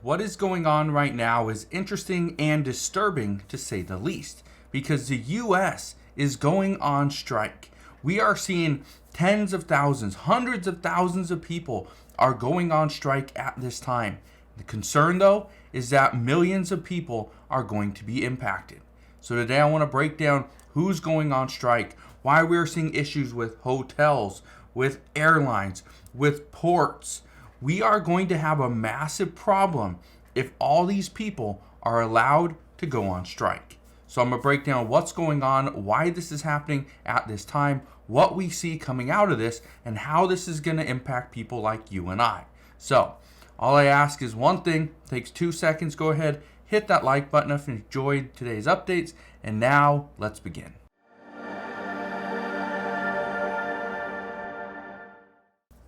What is going on right now is interesting and disturbing, to say the least, because the U.S. is going on strike. We are seeing tens of thousands, hundreds of thousands of people are going on strike at this time. The concern, though, is that millions of people are going to be impacted. So today I want to break down who's going on strike, why we're seeing issues with hotels, with airlines, with ports. We are going to have a massive problem if all these people are allowed to go on strike. So I'm going to break down what's going on, why this is happening at this time, what we see coming out of this, and how this is going to impact people like you and I. So all I ask is one thing, takes 2 seconds. Go ahead, hit that like button if you enjoyed today's updates. And now let's begin.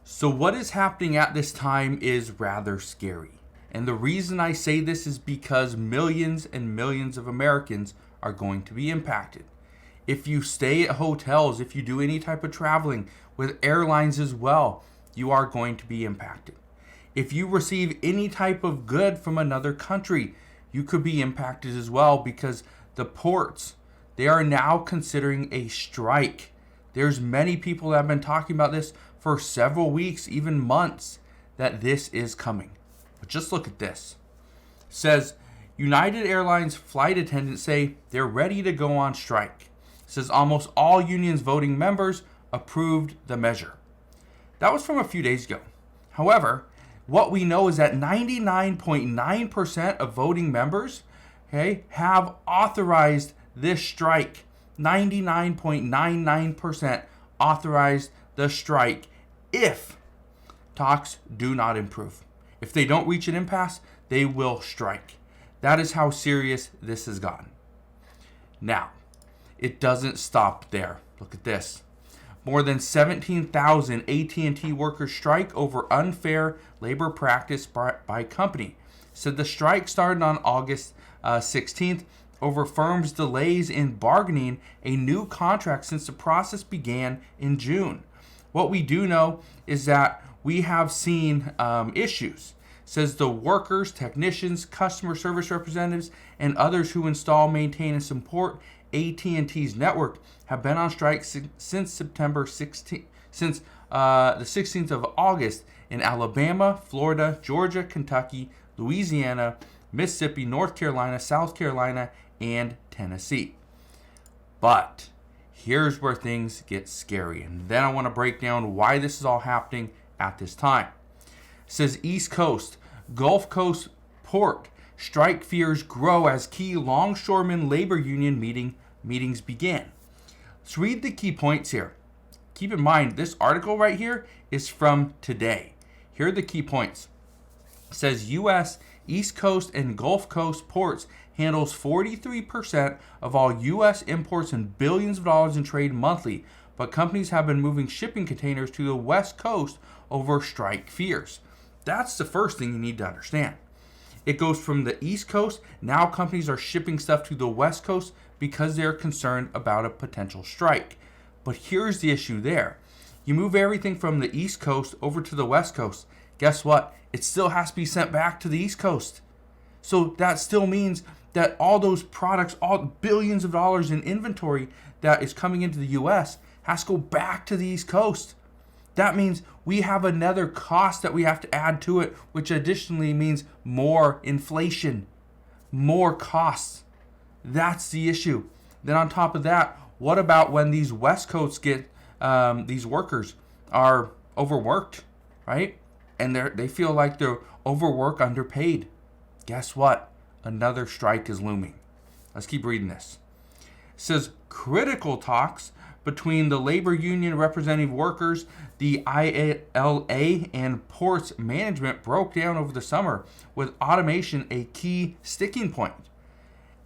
So what is happening at this time is rather scary. And the reason I say this is because millions and millions of Americans are going to be impacted. If you stay at hotels, if you do any type of traveling with airlines as well, you are going to be impacted. If you receive any type of good from another country, you could be impacted as well, because the ports, they are now considering a strike. There's many people that have been talking about this for several weeks, even months, that this is coming. But just look at this. It says United Airlines flight attendants say they're ready to go on strike. It says almost all unions voting members approved the measure. That was from a few days ago. However, what we know is that 99.9% of voting members, have authorized this strike. 99.99% authorized the strike if talks do not improve. If they don't reach an impasse, they will strike. That is how serious this has gotten. Now, it doesn't stop there. Look at this. More than 17,000 AT&T workers strike over unfair labor practice by company. So the strike started on August 16th over firms' delays in bargaining a new contract since the process began in June. What we do know is that we have seen issues. It says the workers, technicians, customer service representatives, and others who install, maintain, and support AT&T's network have been on strike since September 16th, since the 16th of August in Alabama, Florida, Georgia, Kentucky, Louisiana, Mississippi, North Carolina, South Carolina, and Tennessee. But here's where things get scary, and then I want to break down why this is all happening at this time. It says East Coast, Gulf Coast port strike fears grow as key longshoremen labor union meetings begin. Let's read the key points here. Keep in mind, this article right here is from today. Here are the key points. It says U.S. East Coast and Gulf Coast ports handles 43% of all U.S. imports and billions of dollars in trade monthly, but companies have been moving shipping containers to the West Coast over strike fears. That's the first thing you need to understand. It goes from the East Coast, now companies are shipping stuff to the West Coast because they're concerned about a potential strike. But here's the issue there. You move everything from the East Coast over to the West Coast. Guess what? It still has to be sent back to the East Coast. So that still means that all those products, all billions of dollars in inventory that is coming into the U.S. has to go back to the East Coast. That means we have another cost that we have to add to it, which additionally means more inflation, more costs. That's the issue. Then on top of that, what about when these West Coasts get, these workers are overworked, right? And they feel like they're overworked, underpaid. Guess what? Another strike is looming. Let's keep reading this. It says critical talks between the labor union representing workers, the ILA, and ports management broke down over the summer, with automation a key sticking point.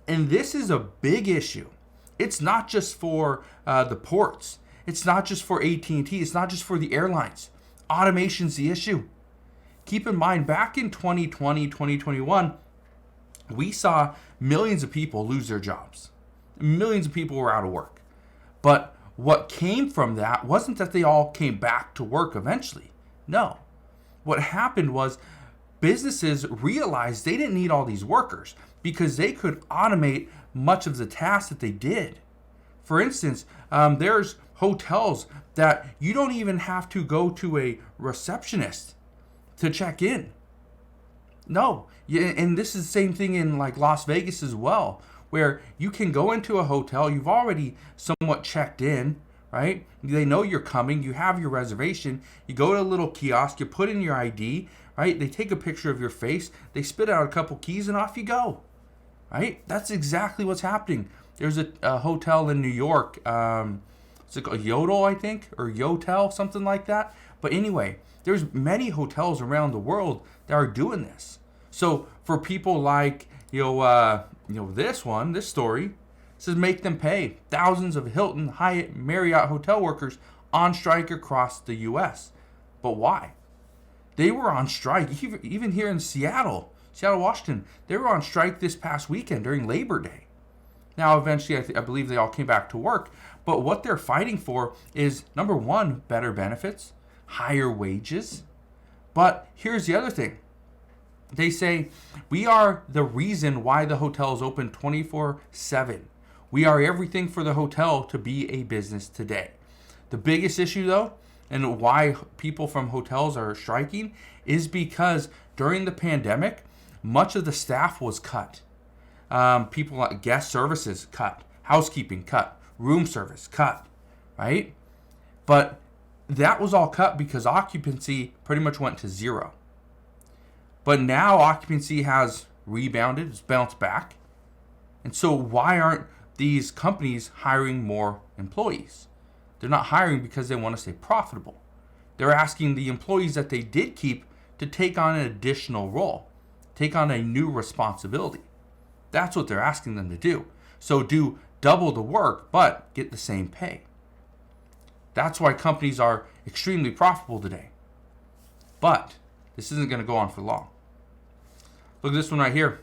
And this is a big issue. It's not just for the ports. It's not just for AT&T. It's not just for the airlines. Automation's the issue. Keep in mind, back in 2020, 2021, we saw millions of people lose their jobs. Millions of people were out of work. But what came from that wasn't that they all came back to work eventually. No. What happened was businesses realized they didn't need all these workers because they could automate much of the tasks that they did. For instance, there's hotels that you don't even have to go to a receptionist to check in. No, and this is the same thing in like Las Vegas as well, where you can go into a hotel, you've already somewhat checked in, right? They know you're coming, you have your reservation, you go to a little kiosk, you put in your ID, right? They take a picture of your face, they spit out a couple keys, and off you go, right? That's exactly what's happening. There's a hotel in New York, it's like a Yodel, I think, or Yotel, something like that. But anyway, there's many hotels around the world that are doing this. So for people like, this story says make them pay. Thousands of Hilton, Hyatt, Marriott hotel workers on strike across the U.S. But why? They were on strike, even here in Seattle, Washington. They were on strike this past weekend during Labor Day. Now, eventually, I believe they all came back to work. But what they're fighting for is, number one, better benefits, higher wages. But here's the other thing. They say, we are the reason why the hotel is open 24/7. We are everything for the hotel to be a business today. The biggest issue, though, and why people from hotels are striking, is because during the pandemic, much of the staff was cut. People like guest services cut, housekeeping cut, room service cut, right? But that was all cut because occupancy pretty much went to zero. But now occupancy has rebounded, it's bounced back. And so why aren't these companies hiring more employees? They're not hiring because they want to stay profitable. They're asking the employees that they did keep to take on an additional role, take on a new responsibility. That's what they're asking them to do. So do double the work, but get the same pay. That's why companies are extremely profitable today. But this isn't going to go on for long. Look at this one right here.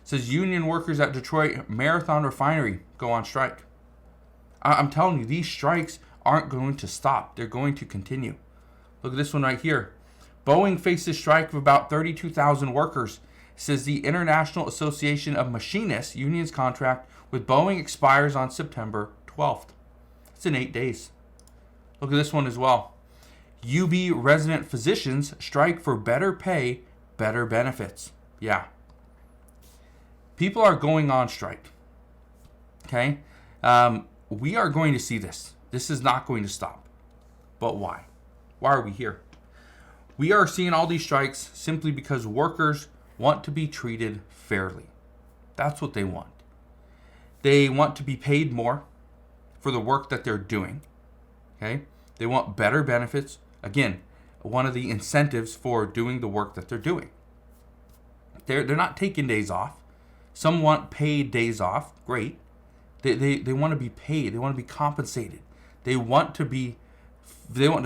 It says union workers at Detroit Marathon Refinery go on strike. I'm telling you, these strikes aren't going to stop. They're going to continue. Look at this one right here. Boeing faces strike of about 32,000 workers. It says the International Association of Machinists union's contract with Boeing expires on September 12th. It's in 8 days. Look at this one as well. UB resident physicians strike for better pay, better benefits. Yeah. People are going on strike. Okay? We are going to see this. This is not going to stop. But why? Why are we here? We are seeing all these strikes simply because workers want to be treated fairly. That's what they want. They want to be paid more for the work that they're doing. Okay? They want better benefits. Again, one of the incentives for doing the work that they're doing. They're not taking days off. Some want paid days off. Great. They want to be paid. They want to be compensated. They want to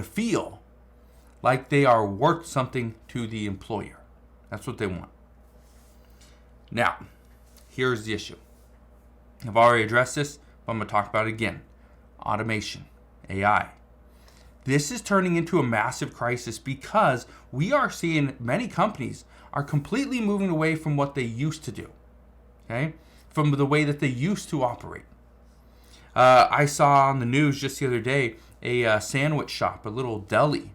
feel like they are worth something to the employer. That's what they want. Now, here's the issue. I've already addressed this, but I'm going to talk about it again. Automation, AI. This is turning into a massive crisis because we are seeing many companies are completely moving away from what they used to do, okay? From the way that they used to operate. I saw on the news just the other day a sandwich shop, a little deli.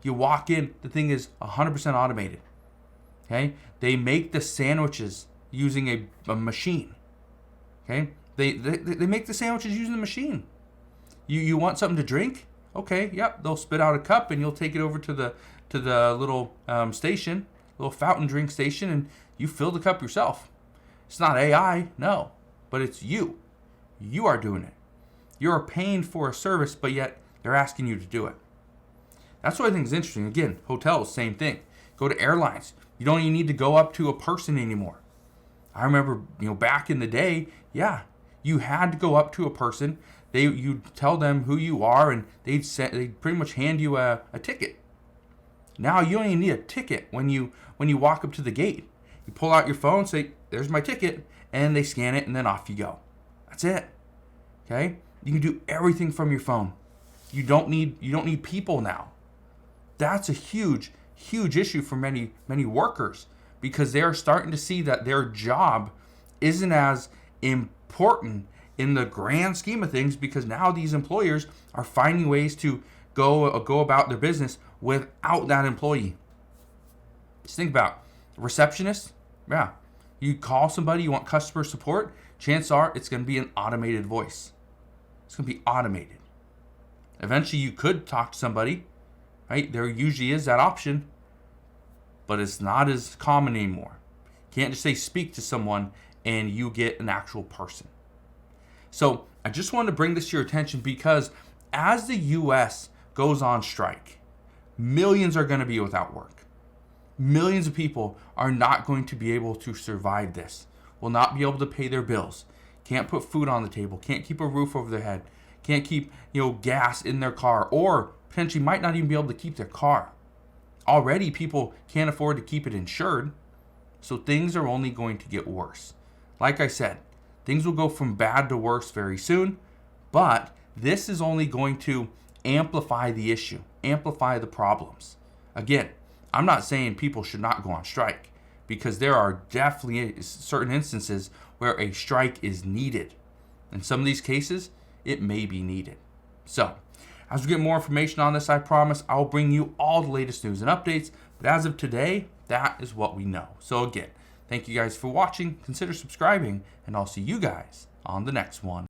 You walk in, the thing is 100% automated, okay? They make the sandwiches using a machine, okay? They make the sandwiches using the machine. You want something to drink? Okay, yep, they'll spit out a cup and you'll take it over to the little station, little fountain drink station, and you fill the cup yourself. It's not AI, no, but it's you. You are doing it. You're paying for a service, but yet they're asking you to do it. That's what I think is interesting. Again, hotels, same thing. Go to airlines. You don't even need to go up to a person anymore. I remember, back in the day, yeah, you had to go up to a person. You'd tell them who you are, and they'd pretty much hand you a ticket. Now you don't even need a ticket when you walk up to the gate. You pull out your phone, say, "There's my ticket," and they scan it, and then off you go. That's it. Okay? You can do everything from your phone. You don't need people now. That's a huge, huge issue for many workers, because they are starting to see that their job isn't as important in the grand scheme of things, because now these employers are finding ways to go about their business without that employee. Just think about receptionist. Yeah, you call somebody, you want customer support, chances are it's going to be an automated voice. It's going to be automated. Eventually you could talk to somebody, right? There usually is that option, but it's not as common anymore. You can't just say speak to someone and you get an actual person. So I just wanted to bring this to your attention, because as the US goes on strike, millions are going to be without work. Millions of people are not going to be able to survive this, will not be able to pay their bills, can't put food on the table, can't keep a roof over their head, can't keep gas in their car, or potentially might not even be able to keep their car. Already people can't afford to keep it insured, so things are only going to get worse. Like I said, things will go from bad to worse very soon, but this is only going to amplify the issue, amplify the problems. Again, I'm not saying people should not go on strike, because there are definitely certain instances where a strike is needed. In some of these cases, it may be needed. So, as we get more information on this, I promise I'll bring you all the latest news and updates. But as of today, that is what we know. So again, thank you guys for watching. Consider subscribing, and I'll see you guys on the next one.